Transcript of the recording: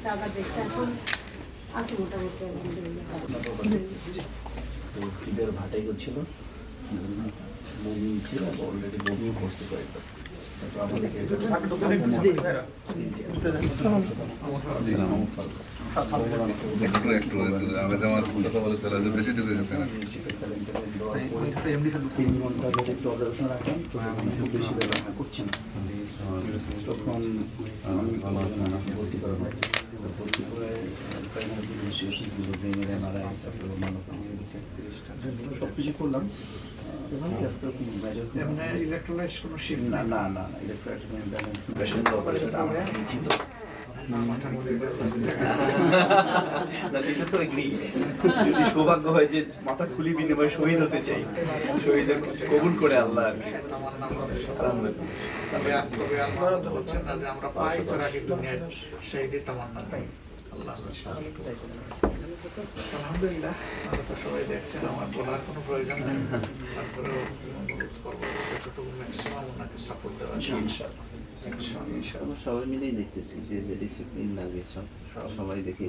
গেছে আবার দেখছে এখন আছে মোটামুটি আলহামদুলিল্লাহ। তো ফিডার ভাটাই হচ্ছিল, বমি ছিল, অলরেডি বমিও করছে কয়েকবার। সবকিছু করলাম, ইলেকট্রোলাইটস কোনো শিফট না না না ইলেকট্রোলাইটস ব্যালেন্স পেশেন্ট অপারেশন আমার ছিল না, এটা তো এগ্রি। যদি সৌভাগ্য হয় যে মাথা খুলি বিনিময়ে শহীদ হতে চাই, শহীদের কবুল করে আল্লাহ আর কি। আলহামদুলিল্লাহ বলছেন না যে আমরা পাই তোর আগে দুনিয়ায় শহীদি তামান্না পাই। আল্লাহ আলহামদুলিল্লাহ, আমরা তো সবাই দেখছেন, আমার বলার কোনো প্রয়োজন নেই। তারপরেও অনুরোধ করবো যতটুকু ম্যাক্সিমাম ওনাকে সাপোর্ট দেওয়া যায়। ইনশাআল্লাহ সবাই মিলেই দেখতেছি যে ডিসিপ্লিন লাগে, সবাই দেখে